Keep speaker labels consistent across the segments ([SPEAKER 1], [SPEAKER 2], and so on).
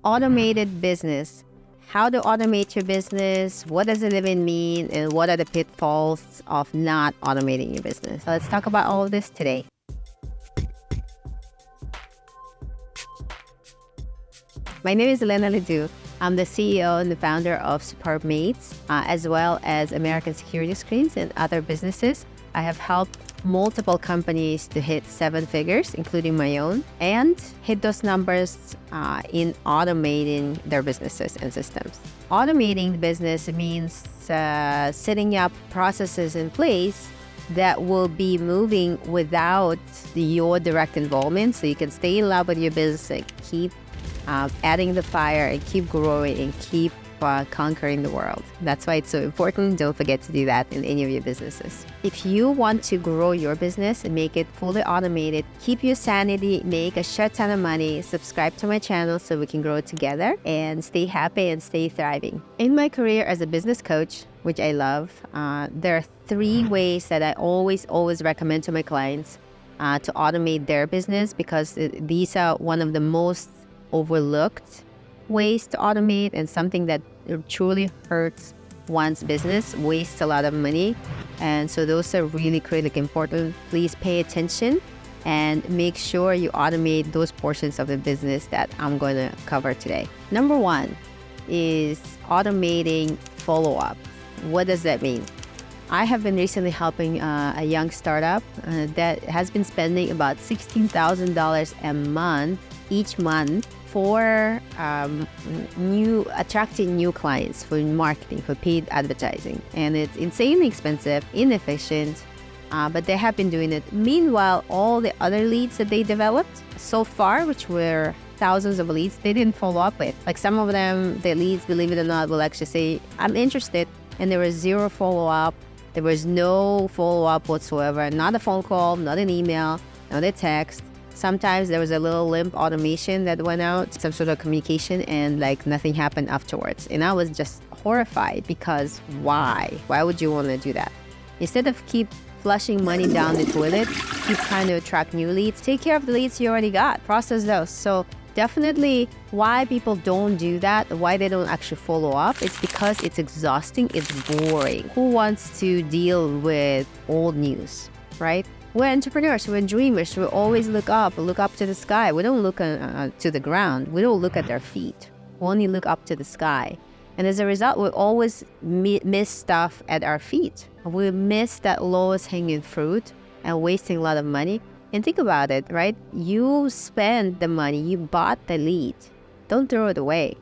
[SPEAKER 1] automated business. How to automate your business, what does it even mean, and what are the pitfalls of not automating your business? So let's talk about all of this today. My name is Elena Ledoux. I'm the CEO and the founder of Superb Mates, as well as American Security Screens and other businesses. I have helped multiple companies to hit 7 figures, including my own, and hit those numbers in automating their businesses and systems. Automating the business means setting up processes in place that will be moving without your direct involvement, so you can stay in love with your business and keep adding the fire and keep growing and keep conquering the world. That's why it's so important. Don't forget to do that in any of your businesses. If you want to grow your business and make it fully automated, keep your sanity, make a shit ton of money, subscribe to my channel so we can grow together and stay happy and stay thriving. In my career as a business coach, which I love, there are 3 ways that I always recommend to my clients to automate their business, because these are one of the most overlooked ways to automate, and something that truly hurts one's business, wastes a lot of money. And so those are really critically important. Please pay attention and make sure you automate those portions of the business that I'm going to cover today. Number 1 is automating follow-up. What does that mean? I have been recently helping a young startup that has been spending about $16,000 a month each month for attracting new clients, for marketing, for paid advertising. And it's insanely expensive, inefficient, but they have been doing it. Meanwhile, all the other leads that they developed so far, which were thousands of leads, they didn't follow up with. Like some of them, the leads, believe it or not, will actually say, I'm interested. And there was 0 follow-up. There was no follow-up whatsoever. Not a phone call, not an email, not a text. Sometimes there was a little limp automation that went out, some sort of communication, and like nothing happened afterwards. And I was just horrified, because why? Why would you want to do that? Instead of keep flushing money down the toilet, keep trying to attract new leads, take care of the leads you already got, process those. So definitely why people don't do that, why they don't actually follow up, it's because it's exhausting, it's boring. Who wants to deal with old news, right? We're entrepreneurs, we're dreamers, we always look up to the sky. We don't look to the ground. We don't look at our feet. We only look up to the sky. And as a result, we always miss stuff at our feet. We miss that lowest hanging fruit and wasting a lot of money. And think about it, right? You spend the money, you bought the lead. Don't throw it away.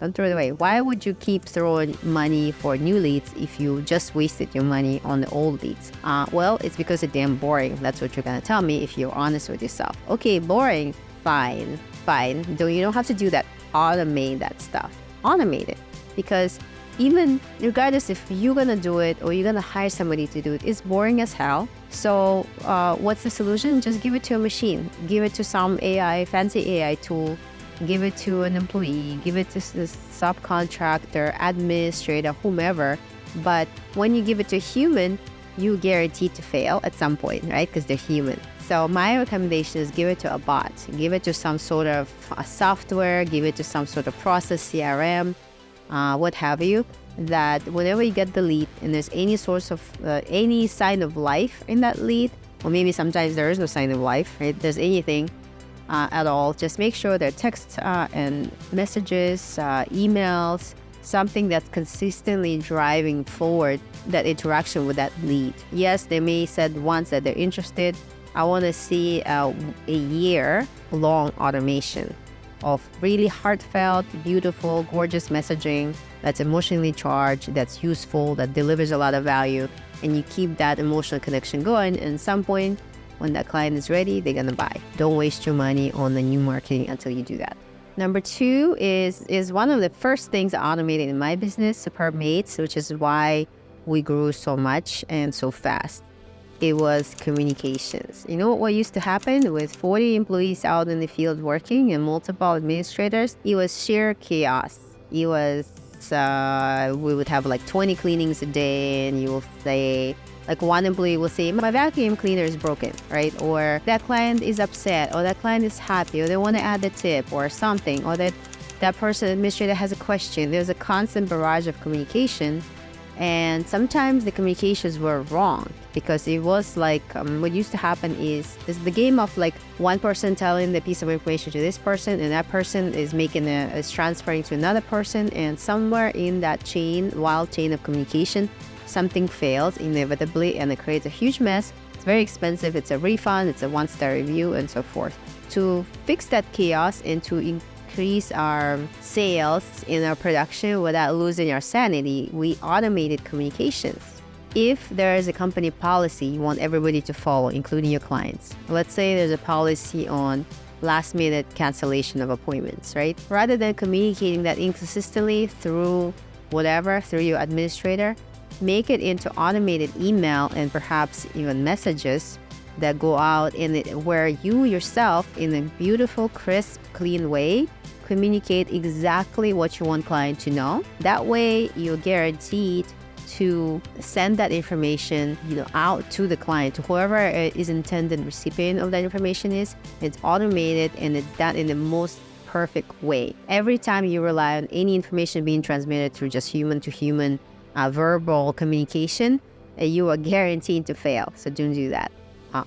[SPEAKER 1] Don't throw it away. Why would you keep throwing money for new leads if you just wasted your money on the old leads? Well, it's because it's damn boring. That's what you're going to tell me if you're honest with yourself. Okay, boring. Fine. You don't have to do that. Automate that stuff. Automate it. Because even regardless if you're going to do it or you're going to hire somebody to do it, it's boring as hell. So what's the solution? Just give it to a machine. Give it to some fancy AI tool. Give it to an employee, give it to the subcontractor, administrator, whomever. But when you give it to a human, you're guaranteed to fail at some point, right? Because they're human. So my recommendation is give it to a bot. Give it to some sort of software, give it to some sort of process, CRM, what have you, that whenever you get the lead and there's any source of, any sign of life in that lead, or maybe sometimes there is no sign of life, right? There's anything at all, just make sure there are texts and messages, emails, something that's consistently driving forward that interaction with that lead. Yes, they may said once that they're interested. I want to see a year-long automation of really heartfelt, beautiful, gorgeous messaging that's emotionally charged, that's useful, that delivers a lot of value, and you keep that emotional connection going. And at some point, when that client is ready, they're going to buy. Don't waste your money on the new marketing until you do that. Number 2 is one of the first things I automated in my business, Superb Mates, which is why we grew so much and so fast. It was communications. You know what used to happen with 40 employees out in the field working and multiple administrators? It was sheer chaos. It was, we would have like 20 cleanings a day, and you will say, like one employee will say, my vacuum cleaner is broken, right? Or that client is upset, or that client is happy, or they want to add a tip or something, or that that person administrator has a question. There's a constant barrage of communication, and sometimes the communications were wrong because it was like what used to happen is the game of like one person telling the piece of information to this person, and that person is transferring to another person, and somewhere in that wild chain of communication, something fails inevitably, and it creates a huge mess. It's very expensive. It's a refund. It's a one-star review, and so forth. To fix that chaos and to increase our sales in our production without losing our sanity, we automated communications. If there is a company policy you want everybody to follow, including your clients, let's say there's a policy on last-minute cancellation of appointments, right? Rather than communicating that inconsistently through your administrator, make it into automated email and perhaps even messages that go out where you yourself, in a beautiful, crisp, clean way, communicate exactly what you want client to know. That way, you're guaranteed to send that information, out to the client, to whoever is intended recipient of that information is. It's automated and it's done in the most perfect way. Every time you rely on any information being transmitted through just human-to-human verbal communication, you are guaranteed to fail. So don't do that.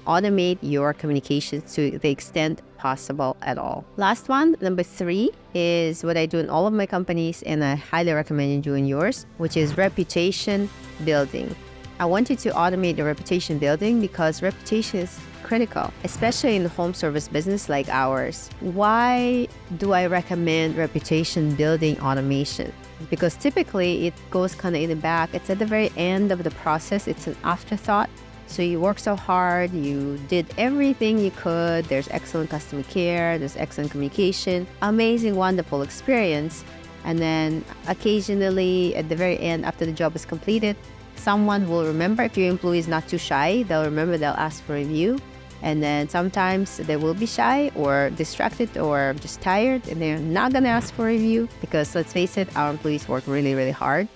[SPEAKER 1] Automate your communications to the extent possible at all. Last one, number 3, is what I do in all of my companies, and I highly recommend you doing yours, which is reputation building. I want you to automate your reputation building because reputation is critical, especially in the home service business like ours. Why do I recommend reputation building automation? Because typically it goes kind of in the back. It's at the very end of the process. It's an afterthought. So you work so hard, you did everything you could, there's excellent customer care, there's excellent communication, amazing, wonderful experience. And then occasionally at the very end, after the job is completed, someone will remember. If your employee is not too shy, they'll ask for a review. And then sometimes they will be shy or distracted or just tired, and they're not gonna ask for a review because, let's face it, our employees work really, really hard.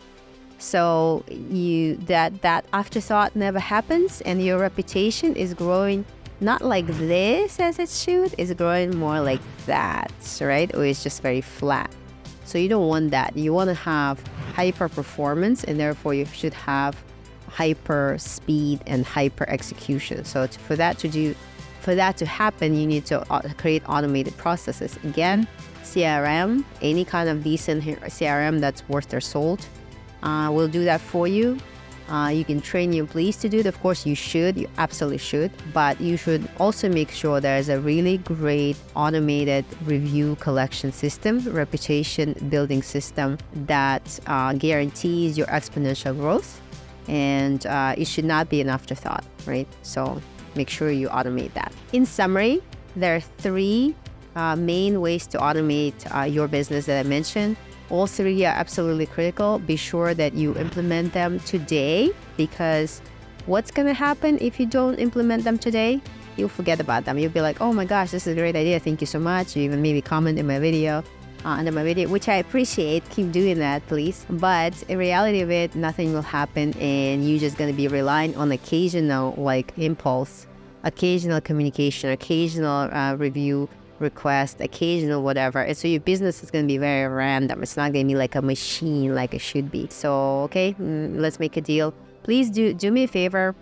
[SPEAKER 1] So that afterthought never happens, and your reputation is growing not like this as it should, it's growing more like that, right? Or it's just very flat. So you don't want that. You want to have hyper performance, and therefore you should have hyper speed and hyper execution. So for that to happen, you need to create automated processes. Again, CRM, any kind of decent CRM that's worth their salt, will do that for you. You can train your employees to do it. Of course, you absolutely should, but you should also make sure there's a really great automated review collection system, reputation building system that guarantees your exponential growth, and it should not be an afterthought, right? So make sure you automate that. In summary, there are 3 main ways to automate your business that I mentioned. All 3 are absolutely critical. Be sure that you implement them today, because what's going to happen if you don't implement them today? You'll forget about them. You'll be like, oh my gosh, this is a great idea. Thank you so much. You even maybe comment in my video, under my video, which I appreciate. Keep doing that, please. But in reality of it, nothing will happen, and you're just going to be relying on occasional impulse, occasional communication, occasional review request, occasional whatever. And so your business is going to be very random. It's not going to be like a machine like it should be. So, okay, let's make a deal. Please do me a favor.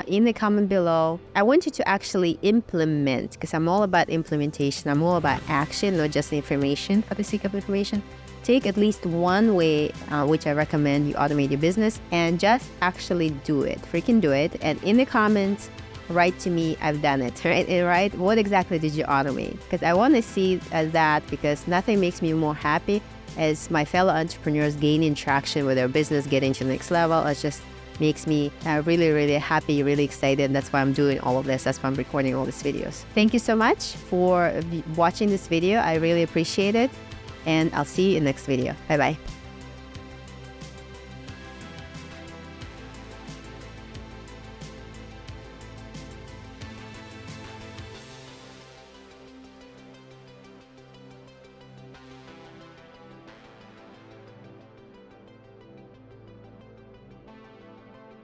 [SPEAKER 1] In the comment below, I want you to actually implement, because I'm all about implementation. I'm all about action, not just information for the sake of information. Take at least one way, which I recommend you automate your business, and just actually do it. Freaking do it. And in the comments, write to me, I've done it, right? And write, what exactly did you automate? Because I want to see that, because nothing makes me more happy as my fellow entrepreneurs gaining traction with their business, getting to the next level. It just makes me really, really happy, really excited. That's why I'm doing all of this. That's why I'm recording all these videos. Thank you so much for watching this video. I really appreciate it. And I'll see you in the next video. Bye-bye.